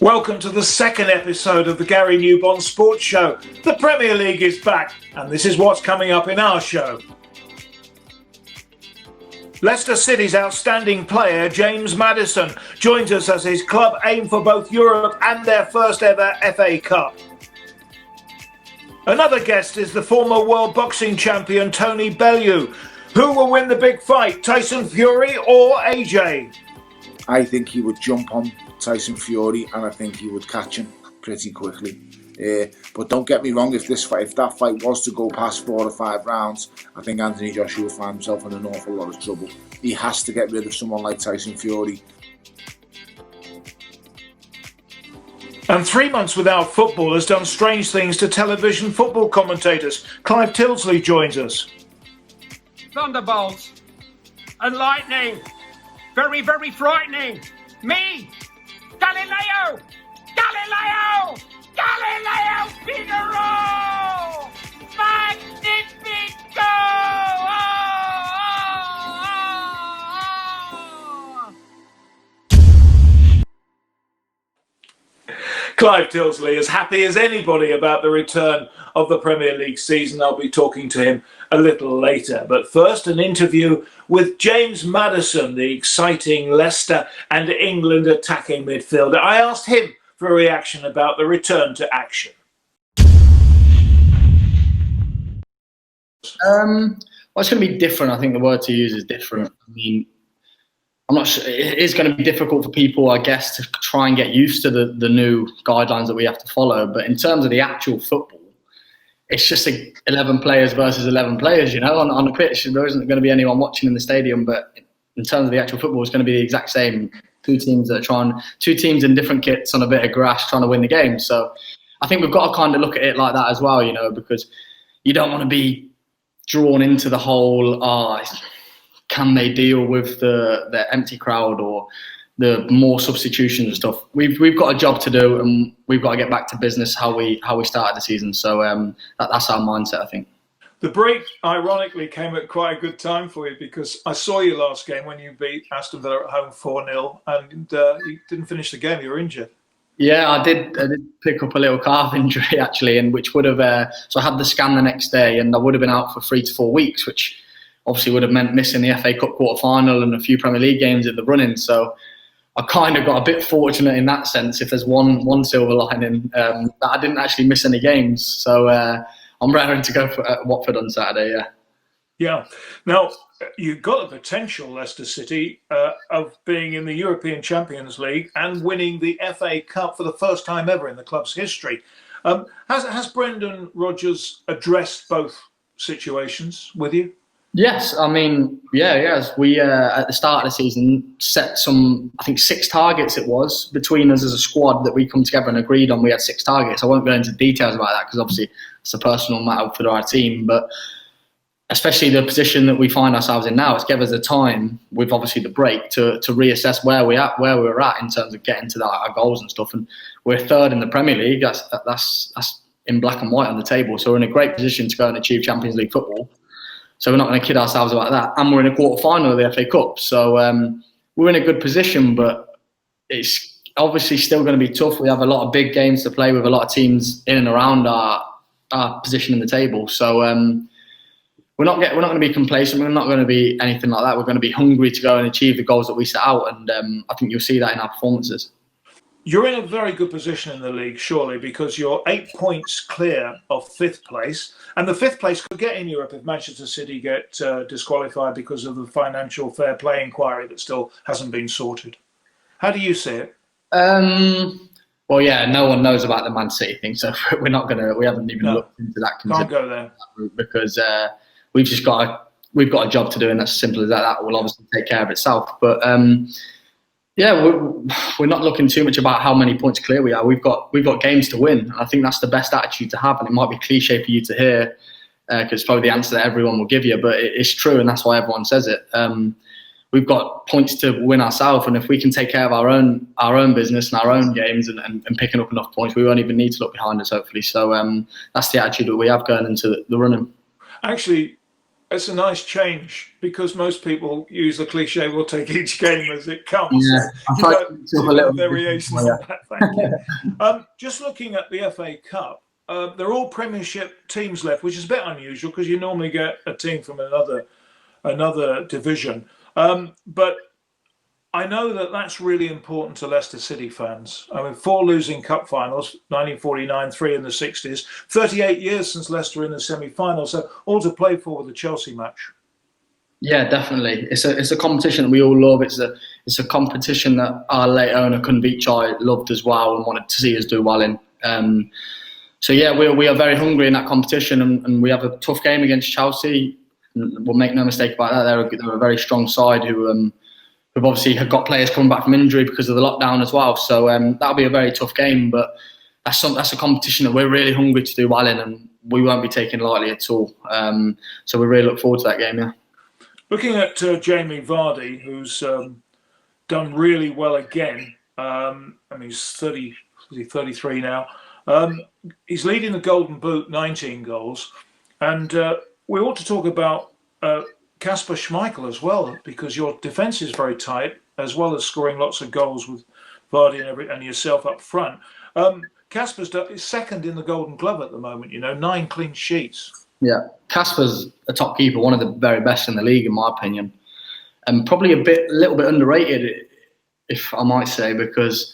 Welcome to the second episode of the Gary Newbon Sports Show. The Premier League is back, and this is what's coming up in our show. Leicester City's outstanding player, James Maddison, joins us as his club aim for both Europe and their first ever FA Cup. Another guest is the former world boxing champion, Tony Bellew. Who will win the big fight, Tyson Fury or AJ? I think he would jump on Tyson Fury, and I think he would catch him pretty quickly. But don't get me wrong, if that fight was to go past 4 or 5 rounds, I think Anthony Joshua would find himself in an awful lot of trouble. He has to get rid of someone like Tyson Fury. And 3 months without football has done strange things to television football commentators. Clive Tyldesley joins us. Thunderbolts and lightning. Very, very frightening. Me, Galileo! Galileo! Galileo Figaro! Magnifico! Clive Tyldesley is happy as anybody about the return of the Premier League season. I'll be talking to him a little later. But first, an interview with James Maddison, the exciting Leicester and England attacking midfielder. I asked him for a reaction about the return to action. Well, it's going to be different. I think the word to use is different. I mean, I'm not sure. It is going to be difficult for people, I guess, to try and get used to the new guidelines that we have to follow. But in terms of the actual football, it's just 11 players versus 11 players, you know, on the pitch. There isn't going to be anyone watching in the stadium. But in terms of the actual football, it's going to be the exact same. Two teams in different kits on a bit of grass trying to win the game. So I think we've got to kind of look at it like that as well, you know, because you don't want to be drawn into the whole, can they deal with the empty crowd or the more substitutions and stuff. We've got a job to do, and we've got to get back to business how we started the season. So that's our mindset, I think. The break, ironically, came at quite a good time for you, because I saw you last game when you beat Aston Villa at home 4-0, and you didn't finish the game. You were injured. Yeah, I did pick up a little calf injury actually, and which would have so I had the scan the next day, and I would have been out for 3 to 4 weeks, which obviously would have meant missing the FA Cup quarter final and a few Premier League games at the run-in. So I kind of got a bit fortunate in that sense, if there's one silver lining, that I didn't actually miss any games. So I'm raring to go for Watford on Saturday, yeah. Yeah. Now, you've got the potential, Leicester City, of being in the European Champions League and winning the FA Cup for the first time ever in the club's history. Has Brendan Rodgers addressed both situations with you? Yes, I mean, yes. We, at the start of the season, set some, I think 6 targets it was, between us as a squad that we come together and agreed on. We had 6 targets. I won't go into details about that because obviously it's a personal matter for our team. But especially the position that we find ourselves in now, it's given us the time, with obviously the break, to reassess where we're at in terms of getting to our goals and stuff. And we're 3rd in the Premier League. That's in black and white on the table. So we're in a great position to go and achieve Champions League football. So we're not going to kid ourselves about that. And we're in a quarter final of the FA Cup. So we're in a good position, but it's obviously still going to be tough. We have a lot of big games to play with a lot of teams in and around our position in the table. So we're not going to be complacent. We're not going to be anything like that. We're going to be hungry to go and achieve the goals that we set out. And I think you'll see that in our performances. You're in a very good position in the league, surely, because you're 8 points clear of 5th place. And the 5th place could get in Europe if Manchester City get disqualified because of the financial fair play inquiry that still hasn't been sorted. How do you see it? Well, yeah, no one knows about the Man City thing, so we haven't even looked into that. Can't go there. Because we've got a job to do, and that's as simple as that. That will obviously take care of itself. But yeah, we're not looking too much about how many points clear we are. We've got games to win. I think that's the best attitude to have, and it might be cliche for you to hear, because it's probably the answer that everyone will give you, but it's true, and that's why everyone says it. We've got points to win ourselves, and if we can take care of our own business and our own games and picking up enough points, we won't even need to look behind us, hopefully. So that's the attitude that we have going into the running. Actually, It's a nice change because most people use the cliche, we'll take each game as it comes. Yeah, So, I tried to do a little variations bit. on that, thank you. Just looking at the FA Cup, they're all Premiership teams left, which is a bit unusual because you normally get a team from another division. But I know that that's really important to Leicester City fans. I mean, 4 losing cup finals, 1949, 3 in the 60s, 38 years since Leicester in the semi-final, so all to play for with the Chelsea match. Yeah, definitely. It's a competition that we all love. It's a competition that our late owner Kunbichai loved as well and wanted to see us do well in. So yeah, we are very hungry in that competition, and we have a tough game against Chelsea. We'll make no mistake about that. They're a very strong side who've obviously got players coming back from injury because of the lockdown as well. So that'll be a very tough game, but that's a competition that we're really hungry to do well in, and we won't be taking lightly at all. So we really look forward to that game, yeah. Looking at Jamie Vardy, who's done really well again. I mean, he's 33 now. He's leading the Golden Boot, 19 goals. And we ought to talk about Kasper Schmeichel as well, because your defence is very tight, as well as scoring lots of goals with Vardy and yourself up front. Kasper's is second in the Golden Glove at the moment, 9 clean sheets. Yeah, Kasper's a top keeper, one of the very best in the league, in my opinion. And probably a little bit underrated, if I might say, because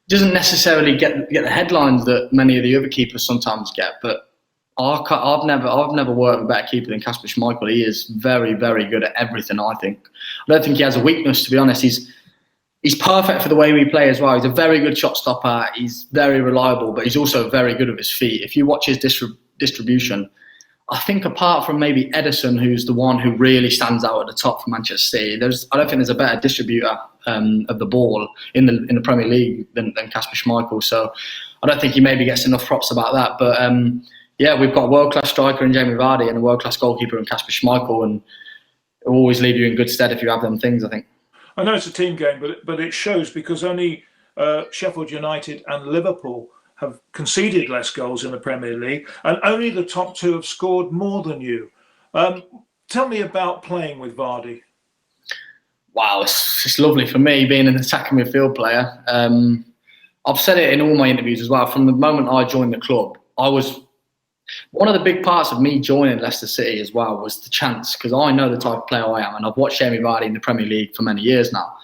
he doesn't necessarily get the headlines that many of the other keepers sometimes get, but I've never worked with a better keeper than Kasper Schmeichel. He is very, very good at everything, I think. I don't think he has a weakness, to be honest. He's perfect for the way we play as well. He's a very good shot stopper. He's very reliable, but he's also very good with his feet. If you watch his distribution, I think apart from maybe Edison, who's the one who really stands out at the top for Manchester City, I don't think there's a better distributor of the ball in the Premier League than Kasper Schmeichel. So I don't think he maybe gets enough props about that. But yeah, we've got a world-class striker in Jamie Vardy and a world-class goalkeeper in Kasper Schmeichel, and it will always leave you in good stead if you have them things, I think. I know it's a team game, but it shows because only Sheffield United and Liverpool have conceded less goals in the Premier League, and only the top 2 have scored more than you. Tell me about playing with Vardy. Wow, it's lovely for me being an attacking midfield player. I've said it in all my interviews as well. From the moment I joined the club, one of the big parts of me joining Leicester City as well was the chance, because I know the type of player I am, and I've watched Jamie Vardy in the Premier League for many years now.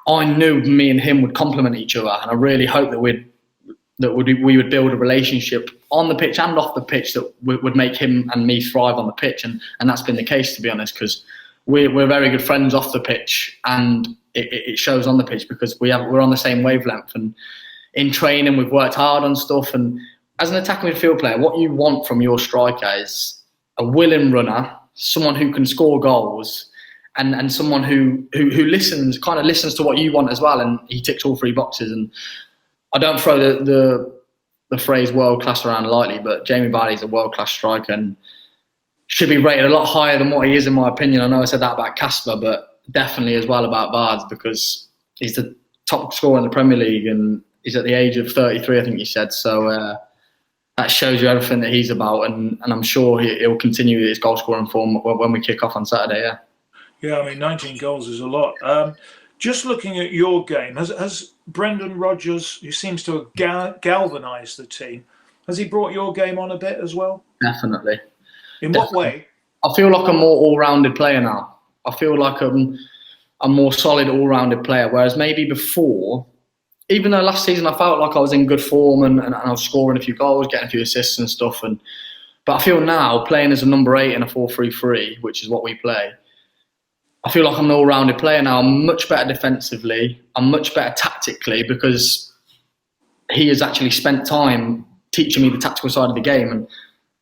I knew me and him would complement each other, and I really hoped that we would build a relationship on the pitch and off the pitch that would make him and me thrive on the pitch, and that's been the case, to be honest, because we're very good friends off the pitch, and it shows on the pitch because we're on the same wavelength, and in training we've worked hard on stuff. And as an attacking midfield player, what you want from your striker is a willing runner, someone who can score goals, and someone who listens to what you want as well, and he ticks all 3 boxes. And I don't throw the phrase world class around lightly, but Jamie Vardy is a world class striker and should be rated a lot higher than what he is, in my opinion. I know I said that about Kasper, but definitely as well about Vardy, because he's the top scorer in the Premier League and he's at the age of 33, I think you said. So that shows you everything that he's about, and I'm sure he'll continue his goal scoring form when we kick off on Saturday. Yeah. Yeah, I mean, 19 goals is a lot. Just looking at your game, has Brendan Rodgers, who seems to have galvanised the team, has he brought your game on a bit as well? Definitely. In what way? I feel like a more all-rounded player now. I feel like I'm a more solid all-rounded player, whereas maybe before, even though last season I felt like I was in good form and I was scoring a few goals, getting a few assists and stuff, but I feel now, playing as a number 8 in a 4-3-3, which is what we play, I feel like I'm an all-rounded player now. I'm much better defensively. I'm much better tactically, because he has actually spent time teaching me the tactical side of the game. And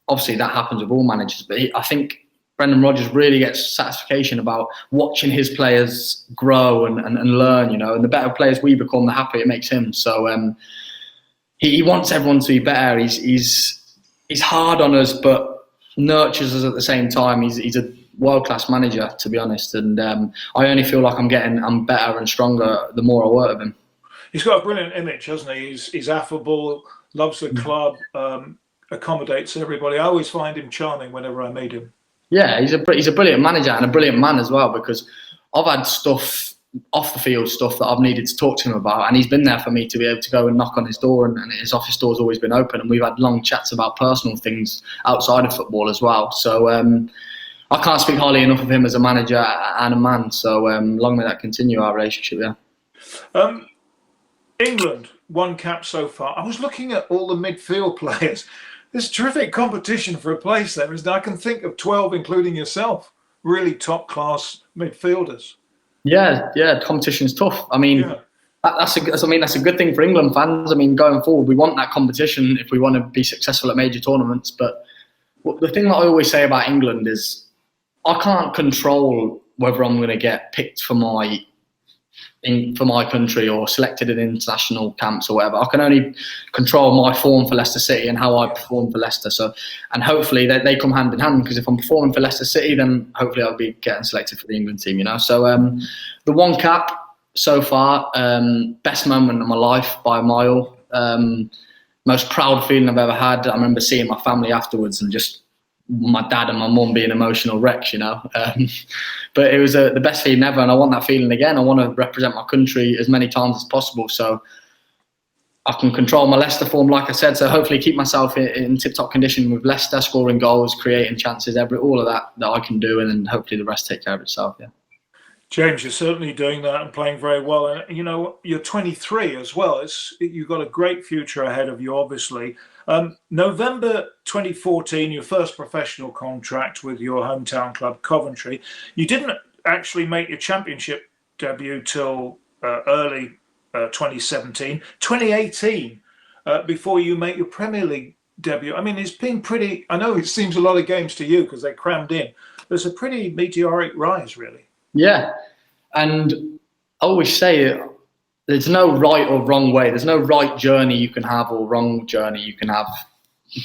obviously that happens with all managers. But I think Brendan Rodgers really gets satisfaction about watching his players grow and learn, and the better players we become, the happier it makes him. So he wants everyone to be better. He's hard on us, but nurtures us at the same time. He's a world-class manager, to be honest, and I only feel like I'm better and stronger the more I work with him. He's got a brilliant image, hasn't he? He's affable, loves the club, accommodates everybody. I always find him charming whenever I meet him. Yeah, he's a brilliant manager and a brilliant man as well, because I've had stuff off the field stuff that I've needed to talk to him about, and he's been there for me to be able to go and knock on his door, and his office door's always been open, and we've had long chats about personal things outside of football as well. So I can't speak highly enough of him as a manager and a man. So long may that continue, our relationship. Yeah. England, 1 cap so far. I was looking at all the midfield players. There's terrific competition for a place there. I can think of 12, including yourself, really top class midfielders. Yeah, competition's tough. I mean, that's a good thing for England fans. I mean, going forward, we want that competition if we want to be successful at major tournaments. But the thing that I always say about England is I can't control whether I'm going to get picked for my country or selected in international camps or whatever. I can only control my form for Leicester City and how I perform for Leicester. So, and hopefully they come hand in hand, because if I'm performing for Leicester City, then hopefully I'll be getting selected for the England team, you know. So the 1 cap so far, best moment of my life by a mile. Most proud feeling I've ever had. I remember seeing my family afterwards and just my dad and my mum being emotional wrecks, you know. But it was the best feeling ever, and I want that feeling again. I want to represent my country as many times as possible, so I can control my Leicester form, like I said. So hopefully keep myself in tip-top condition with Leicester, scoring goals, creating chances, all of that I can do, and then hopefully the rest take care of itself. Yeah. James, you're certainly doing that and playing very well. And, you know, you're 23 as well. You've got a great future ahead of you, obviously. November 2014, your first professional contract with your hometown club, Coventry. You didn't actually make your championship debut till early 2017. 2018, before you make your Premier League debut. I mean, it's been pretty... I know it seems a lot of games to you because they're crammed in. There's a pretty meteoric rise, really. Yeah, and I always say there's no right or wrong way. There's no right journey you can have or wrong journey you can have.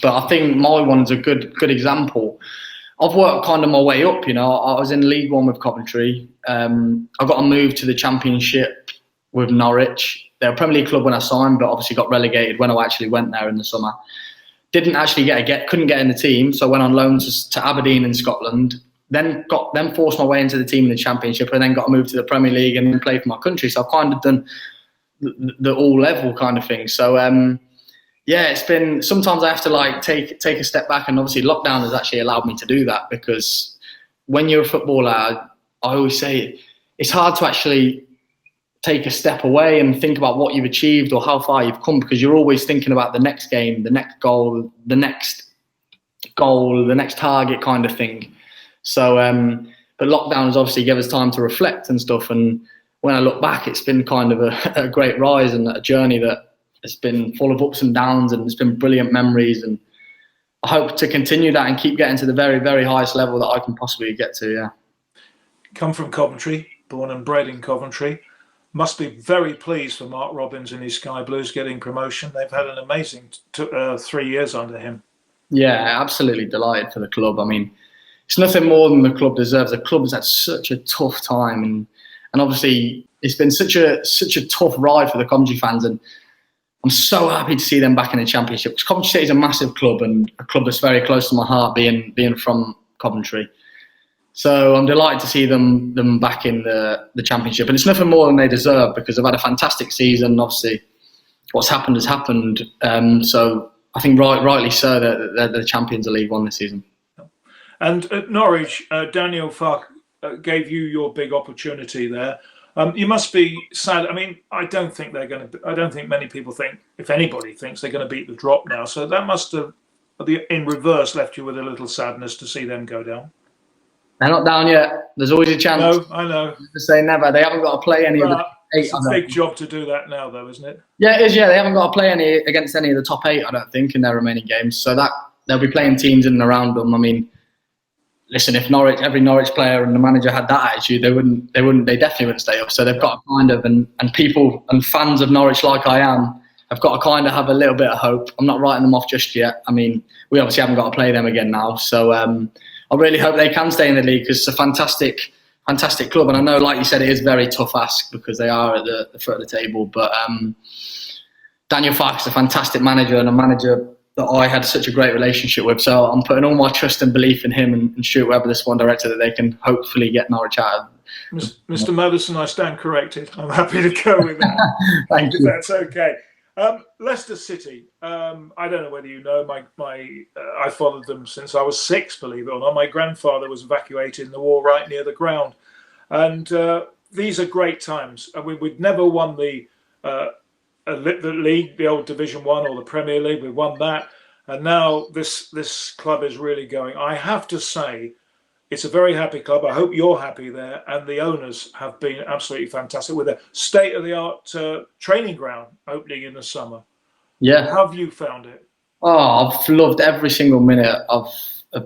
But I think my one's a good example. I've worked kind of my way up, you know. I was in League One with Coventry. I got a move to the Championship with Norwich. They're a Premier League club when I signed, but obviously got relegated when I actually went there in the summer. Didn't actually couldn't get in the team, so I went on loan to Aberdeen in Scotland. Then forced my way into the team in the Championship, and then got a move to the Premier League and then played for my country. So I've kind of done the all level kind of thing. So it's been, sometimes I have to like take a step back, and obviously lockdown has actually allowed me to do that, because when you're a footballer, I always say it's hard to actually take a step away and think about what you've achieved or how far you've come, because you're always thinking about the next game, the next goal, the next target kind of thing. So, but lockdown has obviously given us time to reflect and stuff. And when I look back, it's been kind of a great rise and a journey that has been full of ups and downs, and it's been brilliant memories. And I hope to continue that and keep getting to the very, very highest level that I can possibly get to. Yeah. Come from Coventry, born and bred in Coventry. Must be very pleased for Mark Robins and his Sky Blues getting promotion. They've had an amazing 3 years under him. Yeah, absolutely delighted for the club. I mean, it's nothing more than the club deserves. The club has had such a tough time, and obviously it's been such a tough ride for the Coventry fans, and I'm so happy to see them back in the Championship, because Coventry City is a massive club and a club that's very close to my heart, being from Coventry. So I'm delighted to see them back in the Championship, and it's nothing more than they deserve, because they've had a fantastic season. Obviously, what's happened has happened. So I think rightly so that they're the champions of League One this season. And at Norwich, Daniel Farke gave you your big opportunity there. You must be sad. I mean, I don't think many people think, if anybody thinks, they're going to beat the drop now. So that must have, in reverse, left you with a little sadness to see them go down. They're not down yet. There's always a chance. No, I know. To say never. They haven't got to play any of the 8. It's a big job to do that now, though, isn't it? Yeah, it is. Yeah, they haven't got to play against any of the top 8, I don't think, in their remaining games. So that they'll be playing teams in and around them. I mean, listen, if every Norwich player and the manager had that attitude, they definitely wouldn't stay up. So they've got to kind of, and people and fans of Norwich like I am, have got to kind of have a little bit of hope. I'm not writing them off just yet. I mean, we obviously haven't got to play them again now. So I really hope they can stay in the league, because it's a fantastic club. And I know, like you said, it is a very tough ask because they are at the foot of the table. But Daniel Farke is a fantastic manager, and a manager that I had such a great relationship with. So I'm putting all my trust and belief in him and Stuart Webber, the squad director, that they can hopefully get Norwich out. Mr. Maddison, I stand corrected. I'm happy to go with that. Thank you. That's okay. Leicester City. I don't know whether you know, I followed them since I was 6, believe it or not. My grandfather was evacuated in the war right near the ground. And these are great times. We'd never won the league, the old Division 1 or the Premier League. We won that. And now this club is really going. I have to say, it's a very happy club. I hope you're happy there. And the owners have been absolutely fantastic with a state-of-the-art training ground opening in the summer. Yeah. How have you found it? Oh, I've loved every single minute of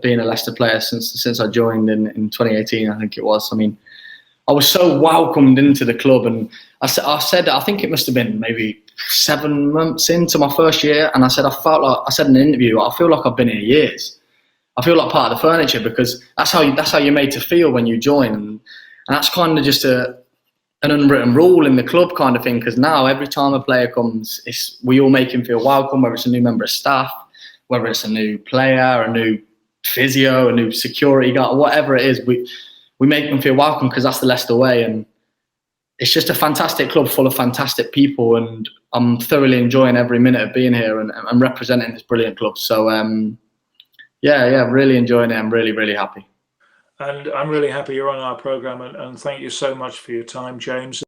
being a Leicester player since I joined in 2018, I think it was. I mean, I was so welcomed into the club, and I said I think it must have been maybe 7 months into my first year, and I said I said in an interview, I feel like I've been here years. I feel like part of the furniture, because that's how you're made to feel when you join, and that's kind of just an unwritten rule in the club kind of thing. Because now every time a player comes, we all make him feel welcome, whether it's a new member of staff, whether it's a new player, a new physio, a new security guard, whatever it is, we make them feel welcome, because that's the Leicester way. And it's just a fantastic club full of fantastic people, and I'm thoroughly enjoying every minute of being here and representing this brilliant club. So yeah, really enjoying it. I'm really, really happy. And I'm really happy you're on our programme, and thank you so much for your time, James.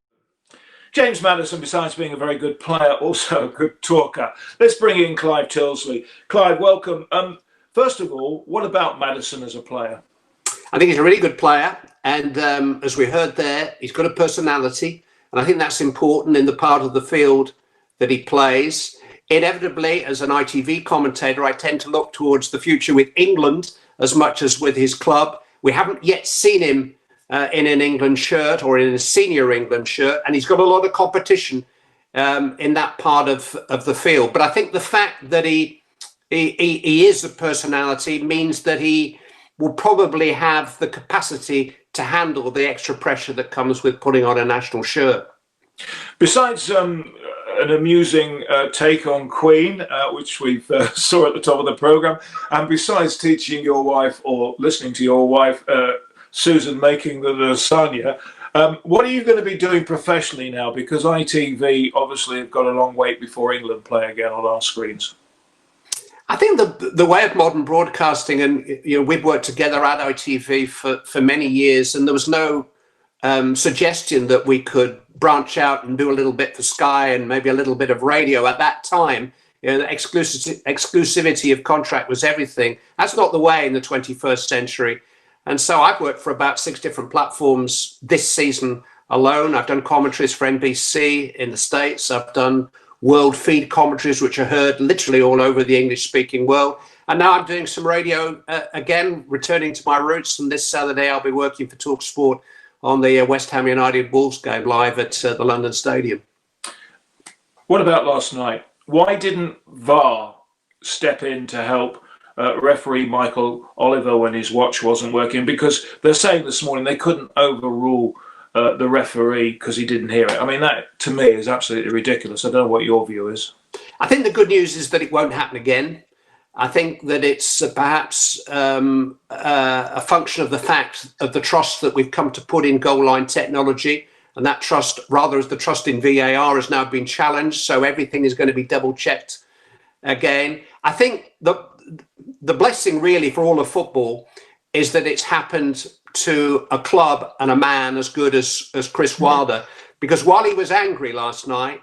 James Maddison, besides being a very good player, also a good talker. Let's bring in Clive Tyldesley. Clive, welcome. First of all, what about Maddison as a player? I think he's a really good player, and as we heard there, he's got a personality, and I think that's important in the part of the field that he plays. Inevitably, as an ITV commentator, I tend to look towards the future with England as much as with his club. We haven't yet seen him in an England shirt or in a senior England shirt, and he's got a lot of competition in that part of the field. But I think the fact that he is a personality means that he will probably have the capacity to handle the extra pressure that comes with putting on a national shirt. Besides an amusing take on Queen, which we saw at the top of the programme, and besides teaching your wife or listening to your wife, Susan, making the lasagna, what are you going to be doing professionally now? Because ITV obviously have got a long wait before England play again on our screens. I think the way of modern broadcasting, and we've worked together at ITV for many years, and there was no suggestion that we could branch out and do a little bit for Sky and maybe a little bit of radio at that time. The exclusivity of contract was everything. That's not the way in the 21st century. And so I've worked for about 6 different platforms this season alone. I've done commentaries for NBC in the States. I've done world feed commentaries, which are heard literally all over the English-speaking world. And now I'm doing some radio again, returning to my roots. And this Saturday, I'll be working for TalkSport on the West Ham United Wolves game live at the London Stadium. What about last night? Why didn't VAR step in to help referee Michael Oliver when his watch wasn't working? Because they're saying this morning they couldn't overrule the referee because he didn't hear it. I mean, that to me is absolutely ridiculous. I don't know what your view is. I think the good news is that it won't happen again. I think that it's perhaps a function of the fact of the trust that we've come to put in goal line technology, and that trust, rather as the trust in VAR, has now been challenged. So everything is going to be double checked again. I think the blessing really for all of football is that it's happened to a club and a man as good as Chris Wilder, because while he was angry last night,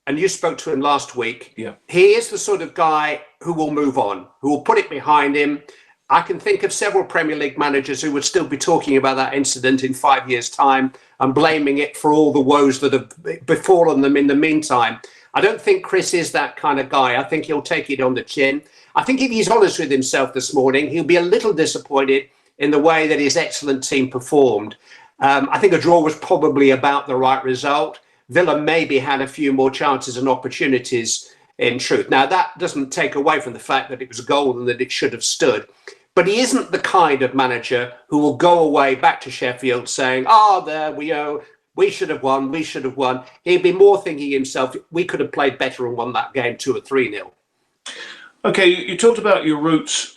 and you spoke to him last week, he is the sort of guy who will move on, who will put it behind him. I can think of several Premier League managers who would still be talking about that incident in 5 years' time and blaming it for all the woes that have befallen them in the meantime. I don't think Chris is that kind of guy. I think he'll take it on the chin. I think if he's honest with himself this morning, he'll be a little disappointed in the way that his excellent team performed. I think a draw was probably about the right result. Villa maybe had a few more chances and opportunities in truth. Now, that doesn't take away from the fact that it was a goal and that it should have stood. But he isn't the kind of manager who will go away back to Sheffield saying, we should have won, we should have won. He'd be more thinking himself, we could have played better and won that game 2 or 3-0. Okay, you talked about your roots.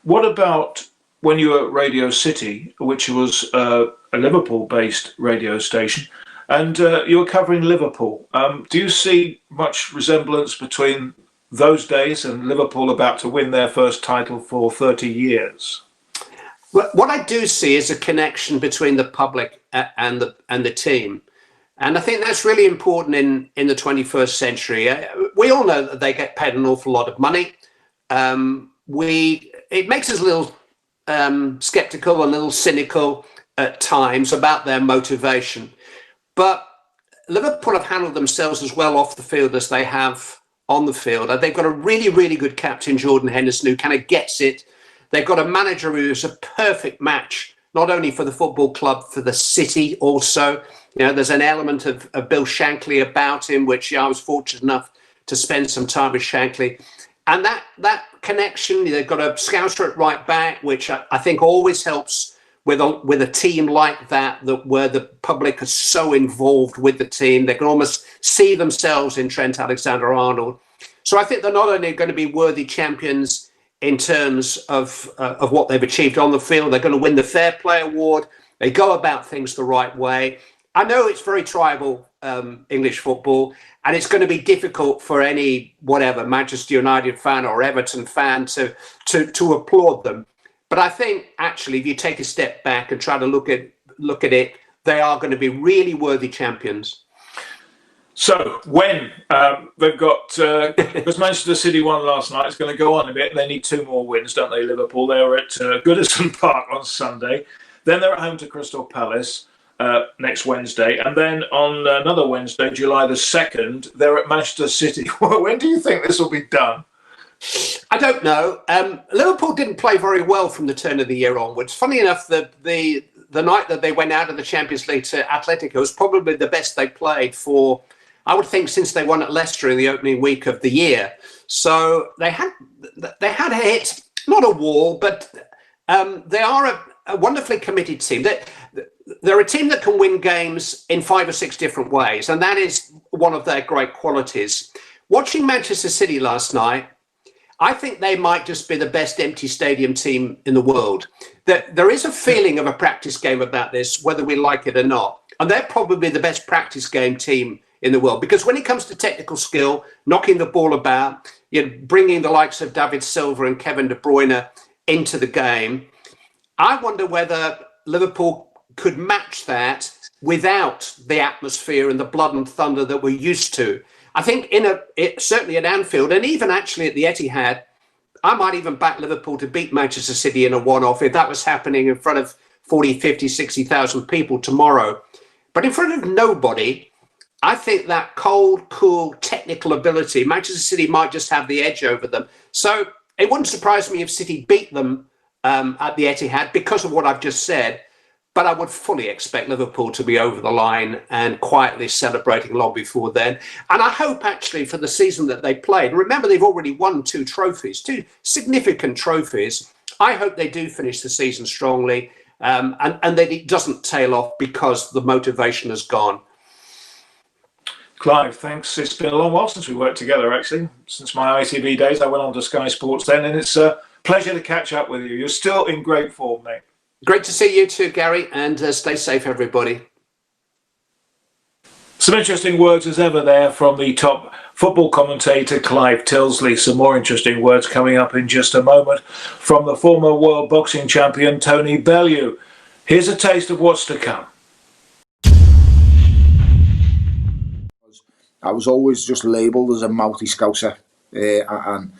What about when you were at Radio City, which was a Liverpool-based radio station, and you were covering Liverpool? Do you see much resemblance between those days and Liverpool about to win their first title for 30 years? Well, what I do see is a connection between the public and the team. And I think that's really important in the 21st century. We all know that they get paid an awful lot of money. It makes us a little skeptical, a little cynical at times about their motivation. But Liverpool have handled themselves as well off the field as they have on the field. They've got a really, really good captain, Jordan Henderson, who kind of gets it. They've got a manager who's a perfect match, not only for the football club, for the city also. You know, there's an element of Bill Shankly about him, which I was fortunate enough to spend some time with Shankly. And that connection, they've got a Scouser at right back, which I think always helps with a team like that where the public is so involved with the team. They can almost see themselves in Trent Alexander-Arnold. So I think they're not only going to be worthy champions in terms of what they've achieved on the field, they're going to win the Fair Play Award. They go about things the right way. I know it's very tribal, English football, and it's going to be difficult for any Manchester United fan or Everton fan to applaud them. But I think actually, if you take a step back and try to look at it, they are going to be really worthy champions. So when they've got, because Manchester City won last night, it's going to go on a bit. They need 2 more wins, don't they, Liverpool? They were at Goodison Park on Sunday. Then they're at home to Crystal Palace next Wednesday. And then on another Wednesday, July the 2nd, they're at Manchester City. When do you think this will be done? I don't know. Liverpool didn't play very well from the turn of the year onwards. Funny enough, the night that they went out of the Champions League to Atletico was probably the best they played for, I would think, since they won at Leicester in the opening week of the year. So they had hit, not a wall, but they are a wonderfully committed team. They're a team that can win games in 5 or 6 different ways, and that is one of their great qualities. Watching Manchester City last night, I think they might just be the best empty stadium team in the world. There is a feeling of a practice game about this, whether we like it or not. And they're probably the best practice game team in the world, because when it comes to technical skill, knocking the ball about, bringing the likes of David Silva and Kevin De Bruyne into the game, I wonder whether Liverpool could match that without the atmosphere and the blood and thunder that we're used to. I think certainly at Anfield, and even actually at the Etihad, I might even back Liverpool to beat Manchester City in a one-off if that was happening in front of 40, 50, 60,000 people tomorrow. But in front of nobody, I think that cold, cool, technical ability, Manchester City might just have the edge over them. So it wouldn't surprise me if City beat them at the Etihad because of what I've just said. But I would fully expect Liverpool to be over the line and quietly celebrating long before then. And I hope actually for the season that they played, remember they've already won 2 trophies, 2 significant trophies. I hope they do finish the season strongly and that it doesn't tail off because the motivation has gone. Clive, thanks. It's been a long while since we worked together, actually. Since my ITV days, I went on to Sky Sports then, and it's a pleasure to catch up with you. You're still in great form, mate. Great to see you too, Gary, and stay safe, everybody. Some interesting words as ever there from the top football commentator Clive Tyldesley. Some more interesting words coming up in just a moment from the former world boxing champion Tony Bellew. Here's a taste of what's to come. I was always just labelled as a mouthy scouser, and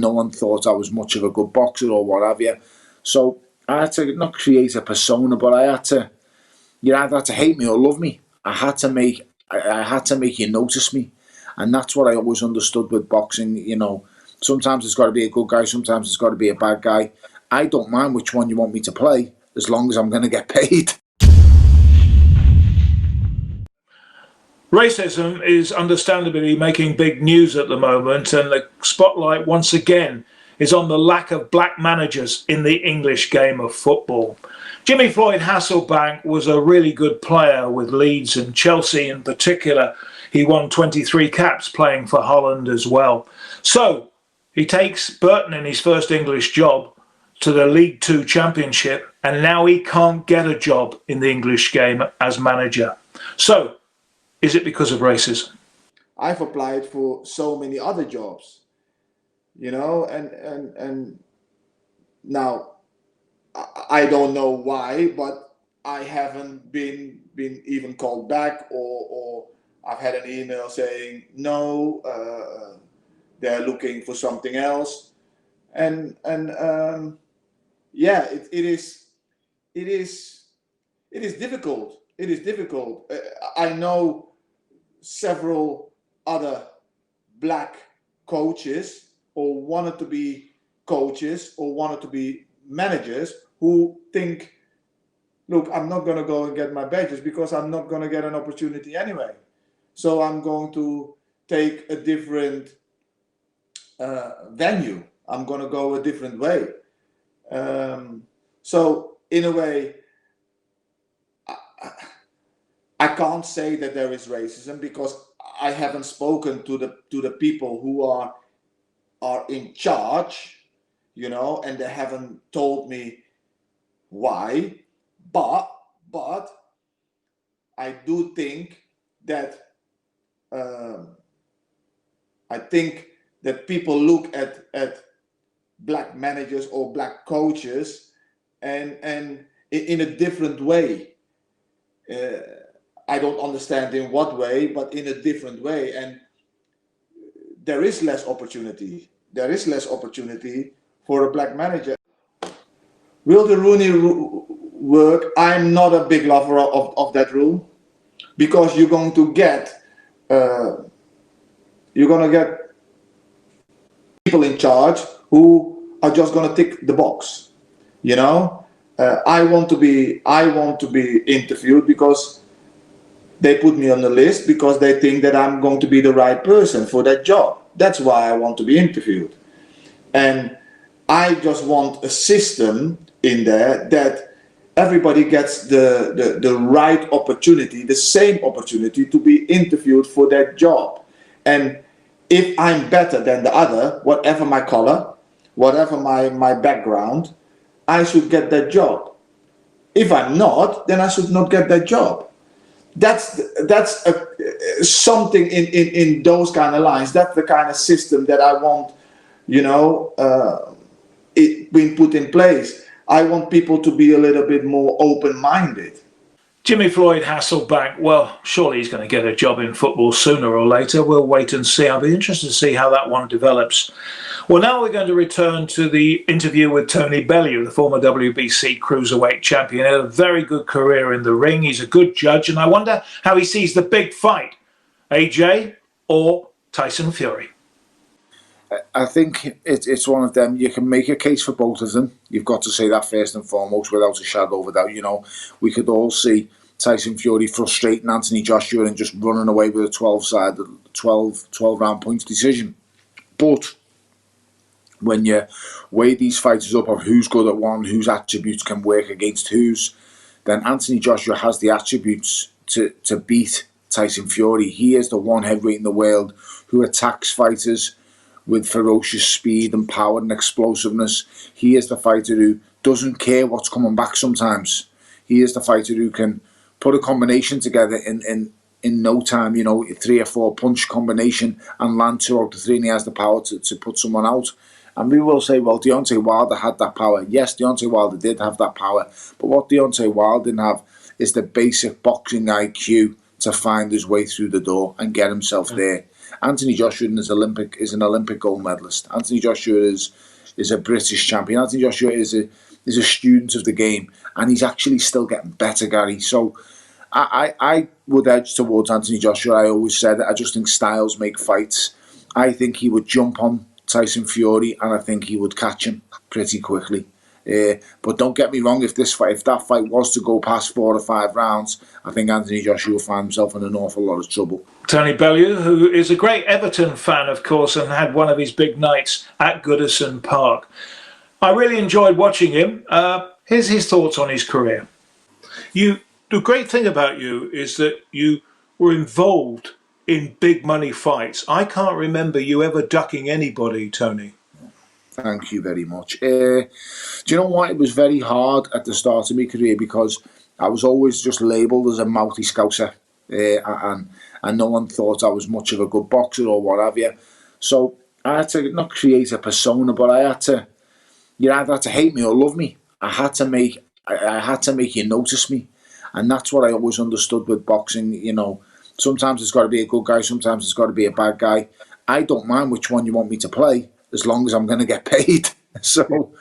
no one thought I was much of a good boxer or what have you. So I had to not create a persona, but I had to, you either had to hate me or love me. I had to make you notice me, and that's what I always understood with boxing. You know, sometimes it's got to be a good guy, sometimes it's got to be a bad guy. I don't mind which one you want me to play, as long as I'm going to get paid. Racism is understandably making big news at the moment, and the spotlight once again is on the lack of black managers in the English game of football. Jimmy Floyd Hasselbaink was a really good player with Leeds and Chelsea in particular. He won 23 caps playing for Holland as well. So, He takes Burton in his first English job to the League Two Championship, and now he can't get a job in the English game as manager. So, is it because of racism? I've applied for so many other jobs, you know, and now I don't know why, but I haven't been even called back, or I've had an email saying no, they're looking for something else, and yeah, it is difficult. It is difficult. I know several other black coaches, or wanted to be coaches, or wanted to be managers, who think, look, I'm not going to go and get my badges because I'm not going to get an opportunity anyway. So I'm going to take a different venue. I'm going to go a different way. So in a way, I can't say that there is racism, because I haven't spoken to the people who are in charge, you know, and they haven't told me why. But I do think that people look at black managers or black coaches and in a different way. I don't understand in what way, but in a different way. And there is less opportunity. There is less opportunity for a black manager. Will the Rooney work? I'm not a big lover of that rule, because you're going to get people in charge who are just going to tick the box. You know, I want to be interviewed because they put me on the list, because they think that I'm going to be the right person for that job. That's why I want to be interviewed. And I just want a system in there that everybody gets the right opportunity, the same opportunity to be interviewed for that job. And if I'm better than the other, whatever my color, whatever my background, I should get that job. If I'm not, then I should not get that job. That's something in those kind of lines. That's the kind of system that I want, you know, it being put in place. I want people to be a little bit more open-minded. Jimmy Floyd Hasselbaink, well, surely he's going to get a job in football sooner or later. We'll wait and see. I'll be interested to see how that one develops. Well, now we're going to return to the interview with Tony Bellew, the former WBC cruiserweight champion. He had a very good career in the ring. He's a good judge, and I wonder how he sees the big fight, AJ or Tyson Fury. I think it's one of them. You can make a case for both of them. You've got to say that first and foremost, without a shadow of a doubt. You know, we could all see Tyson Fury frustrating Anthony Joshua and just running away with a 12 round points decision. But when you weigh these fighters up of who's good at one, whose attributes can work against whose, then Anthony Joshua has the attributes to beat Tyson Fury. He is the one heavyweight in the world who attacks fighters with ferocious speed and power and explosiveness. He is the fighter who doesn't care what's coming back sometimes. He is the fighter who can put a combination together in no time, you know, 3 or 4 punch combination, and land 2 out of 3, and he has the power to put someone out. And we will say, well, Deontay Wilder had that power. Yes, Deontay Wilder did have that power, but what Deontay Wilder didn't have is the basic boxing IQ to find his way through the door and get himself there. Anthony Joshua is an Olympic gold medalist. Anthony Joshua is a British champion. Anthony Joshua is a student of the game, and he's actually still getting better, Gary. So I would edge towards Anthony Joshua. I always said it. I just think styles make fights. I think he would jump on Tyson Fury, and I think he would catch him pretty quickly. But don't get me wrong, if that fight was to go past 4 or 5 rounds, I think Anthony Joshua will find himself in an awful lot of trouble. Tony Bellew, who is a great Everton fan, of course, and had one of his big nights at Goodison Park. I really enjoyed watching him. Here's his thoughts on his career. The great thing about you is that you were involved in big money fights. I can't remember you ever ducking anybody, Tony. Thank you very much. Do you know what? It was very hard at the start of my career because I was always just labelled as a mouthy scouser, and no one thought I was much of a good boxer or what have you. So I had to not create a persona, but I had to. You either had to hate me or love me. I had to make you notice me, and that's what I always understood with boxing. You know, sometimes it's got to be a good guy, sometimes it's got to be a bad guy. I don't mind which one you want me to play, as long as I'm going to get paid. So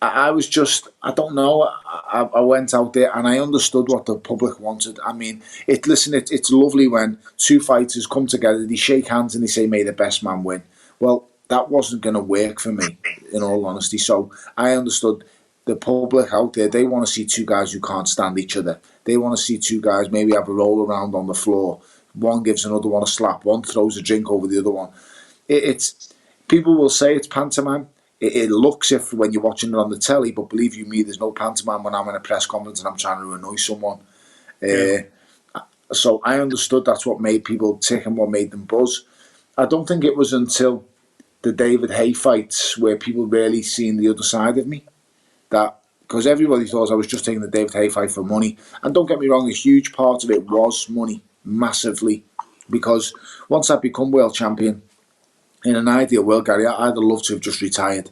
I was just, I don't know, I went out there and I understood what the public wanted. I mean, it's lovely when two fighters come together, they shake hands and they say, may the best man win. Well, that wasn't going to work for me, in all honesty. So I understood the public out there, they want to see two guys who can't stand each other. They want to see two guys maybe have a roll around on the floor. One gives another one a slap, one throws a drink over the other one. It's people will say it's pantomime. It looks if when you're watching it on the telly, but believe you me, there's no pantomime when I'm in a press conference and I'm trying to annoy someone. Yeah. So I understood that's what made people tick and what made them buzz. I don't think it was until the David Haye fights where people really seen the other side of me. That because everybody thought I was just taking the David Haye fight for money. And don't get me wrong, a huge part of it was money, massively. Because once I'd become world champion, in an ideal world, Gary, I'd have loved to have just retired.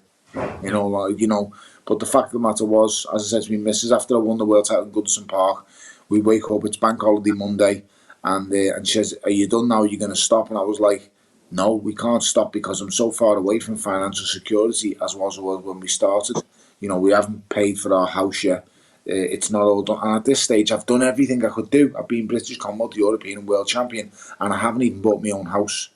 You know. But the fact of the matter was, as I said to my missus, after I won the world title in Goodison Park, we wake up, it's bank holiday Monday, and she says, are you done now? Are you going to stop? And I was like, no, we can't stop because I'm so far away from financial security as was when we started. You know, we haven't paid for our house yet. It's not all done. And at this stage, I've done everything I could do. I've been British Commonwealth, European and world champion, and I haven't even bought my own house.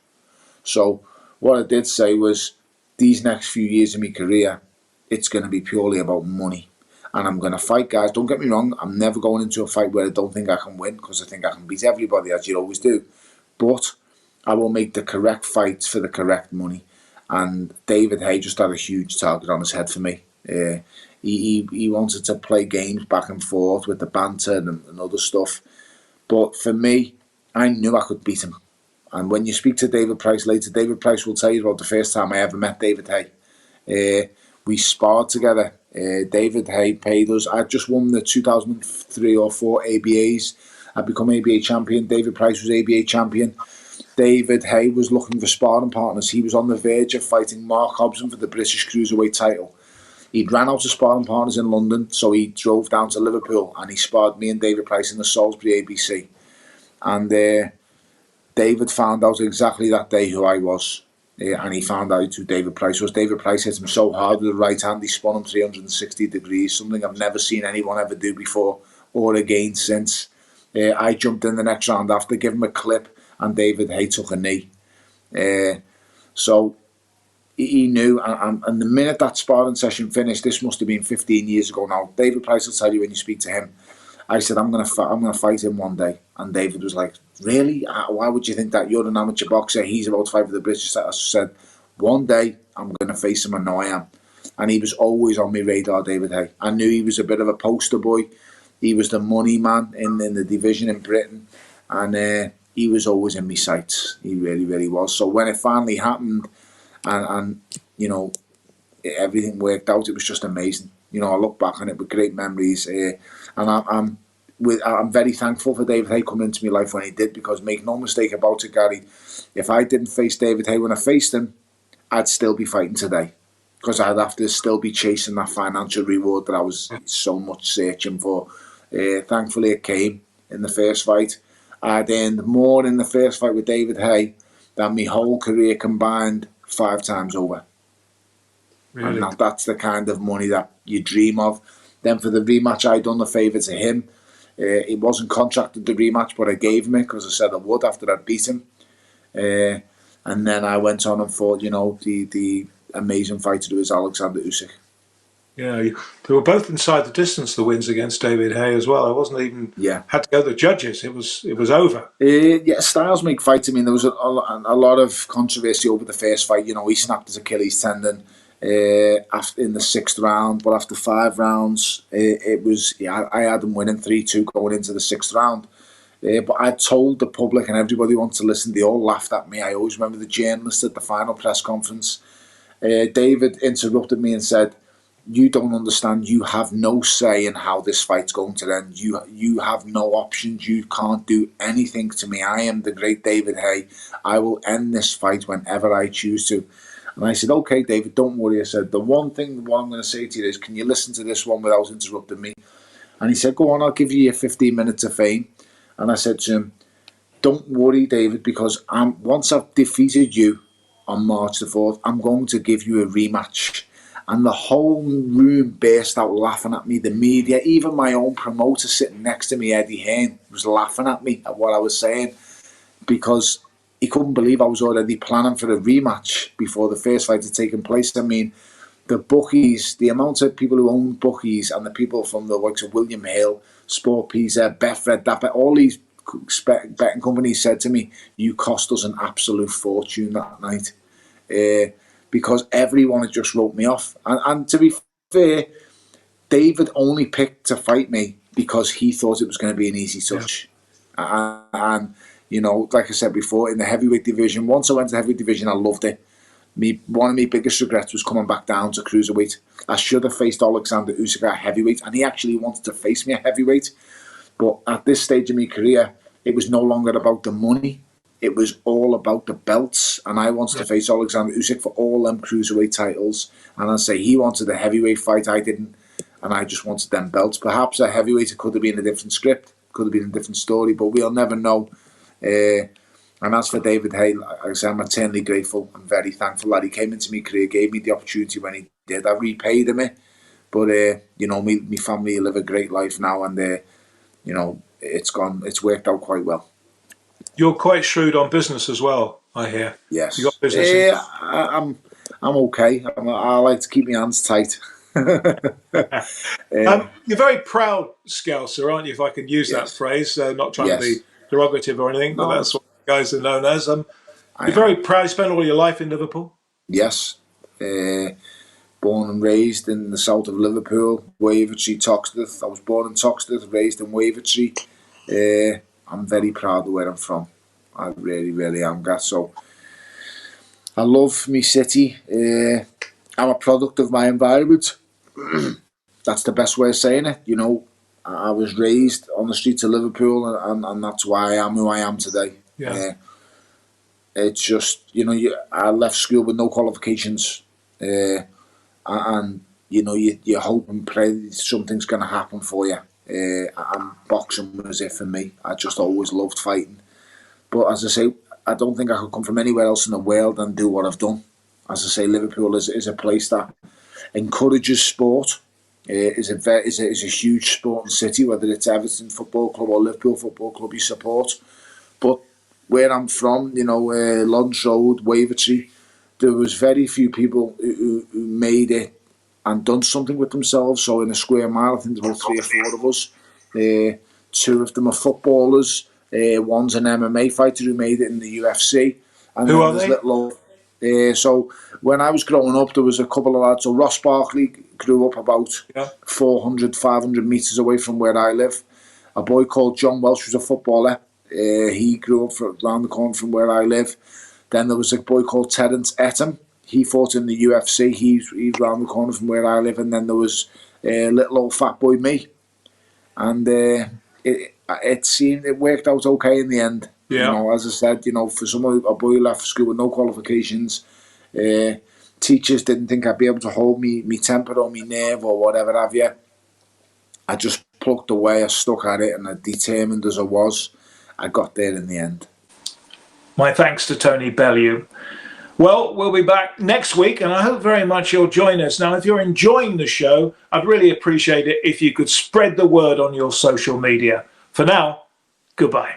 So what I did say was, these next few years of my career, it's going to be purely about money. And I'm going to fight guys. Don't get me wrong, I'm never going into a fight where I don't think I can win, because I think I can beat everybody, as you always do. But I will make the correct fights for the correct money. And David Haye just had a huge target on his head for me. He wanted to play games back and forth with the banter and other stuff. But for me, I knew I could beat him. And when you speak to David Price later, David Price will tell you about the first time I ever met David Haye. We sparred together. David Haye paid us. I'd just won the 2003 or 4 ABAs. I'd become ABA champion. David Price was ABA champion. David Haye was looking for sparring partners. He was on the verge of fighting Mark Hobson for the British Cruiserweight title. He'd ran out of sparring partners in London, so he drove down to Liverpool and he sparred me and David Price in the Salisbury ABC. And David found out exactly that day who I was, and he found out who David Price was. David Price hit him so hard with the right hand, he spun him 360 degrees, something I've never seen anyone ever do before or again since. I jumped in the next round after, gave him a clip, and David Haye took a knee. So he knew, and the minute that sparring session finished, this must have been 15 years ago now, David Price will tell you when you speak to him, I said, I'm gonna fight him one day. And David was like, really? Why would you think that? You're an amateur boxer. He's about to fight for the British title. I said, one day I'm going to face him. I know I am. And he was always on my radar, David Haye. I knew he was a bit of a poster boy. He was the money man in the division in Britain. And he was always in my sights. He really, really was. So when it finally happened and you know, everything worked out, it was just amazing. You know, I look back on it with great memories. And I'm very thankful for David Haye coming into my life when he did, because make no mistake about it, Gary, if I didn't face David Haye when I faced him, I'd still be fighting today, because I'd have to still be chasing that financial reward that I was so much searching for. Thankfully it came in the first fight. I'd earned more in the first fight with David Haye than my whole career combined 5 times over. Really? And that's the kind of money that you dream of. Then for the rematch, I done the favour to him. It wasn't contracted, the rematch, but I gave him it because I said I would after I'd beat him. And then I went on and fought, you know, the amazing fighter who was Alexander Usyk. Yeah, they were both inside the distance, the wins against David Haye as well. I wasn't even had to go to the judges. It was over. Styles make fights. I mean, there was a lot of controversy over the first fight. You know, he snapped his Achilles tendon after in the 6th round, but after 5 rounds, it was I had him winning 3-2 going into the 6th round. But I told the public and everybody who wants to listen, they all laughed at me. I always remember the journalist at the final press conference. David interrupted me and said, "You don't understand. You have no say in how this fight's going to end. You have no options. You can't do anything to me. I am the great David Hay. I will end this fight whenever I choose to." And I said, "Okay, David, don't worry." I said, what I'm going to say to you is, can you listen to this one without interrupting me?" And he said, "Go on, I'll give you your 15 minutes of fame." And I said to him, "Don't worry, David, because once I've defeated you on March the 4th, I'm going to give you a rematch." And the whole room burst out laughing at me. The media, even my own promoter sitting next to me, Eddie Hearn, was laughing at me at what I was saying, because he couldn't believe I was already planning for a rematch before the first fight had taken place. I mean, the bookies, the amount of people who own bookies, and the people from the likes of William Hill, Sport Pizza, Betfred, Dapper, all these betting companies said to me, "You cost us an absolute fortune that night." Because everyone had just wrote me off. And to be fair, David only picked to fight me because he thought it was going to be an easy touch. Yeah. And you know, like I said before, in the heavyweight division, once I went to the heavyweight division, I loved it. One of my biggest regrets was coming back down to cruiserweight. I should have faced Alexander Usyk at heavyweight, and he actually wanted to face me at heavyweight. But at this stage of my career, it was no longer about the money. It was all about the belts, and I wanted to face Alexander Usyk for all them cruiserweight titles. And I say he wanted a heavyweight fight, I didn't, and I just wanted them belts. Perhaps a heavyweight, it could have been a different script, could have been a different story, but we'll never know. And as for David Hay, like I say, I'm eternally grateful. I'm very thankful that he came into my career, gave me the opportunity when he did. I repaid him it, but you know, my family live a great life now, and you know, it's worked out quite well. You're quite shrewd on business as well, I hear. Yes. You got business. I'm okay. I like to keep my hands tight. You're very proud Scouser, aren't you, if I can use that phrase? Not trying to be derogative or anything, but that's what guys are known as. You're very proud. You spent all your life in Liverpool? Yes. Born and raised in the south of Liverpool, Wavertree, Toxteth. I was born in Toxteth, raised in Wavertree. I'm very proud of where I'm from. I really, really am, Gav. So I love me city. I'm a product of my environment. That's the best way of saying it. You know, I was raised on the streets of Liverpool, and that's why I am who I am today. Yeah. It's just, you know, I left school with no qualifications, and you know, you hope and pray something's going to happen for you. And boxing was it for me. I just always loved fighting. But as I say, I don't think I could come from anywhere else in the world and do what I've done. As I say, Liverpool is a place that encourages sport. Is a huge sporting city, whether it's Everton Football Club or Liverpool Football Club you support. But where I'm from, you know, Lodge Road, Wavertree, there was very few people who made it and done something with themselves. So in a square mile, I think there's about 3 or 4 of us. 2 of them are footballers. One's an MMA fighter who made it in the UFC. And who are they? So when I was growing up, there was a couple of lads. So Ross Barkley grew up about 400, 500 metres away from where I live. A boy called John Welsh was a footballer. He grew up around the corner from where I live. Then there was a boy called Terence Etam. He fought in the UFC. He's round the corner from where I live. And then there was little old fat boy me. And it seemed it worked out okay in the end. Yeah. You know, as I said, you know, for a boy who left school with no qualifications, teachers didn't think I'd be able to hold me temper or me nerve or whatever have you. I just plucked away, I stuck at it, and I determined as I was, I got there in the end. My thanks to Tony Bellew. Well, we'll be back next week, and I hope very much you'll join us. Now, if you're enjoying the show, I'd really appreciate it if you could spread the word on your social media. For now, goodbye.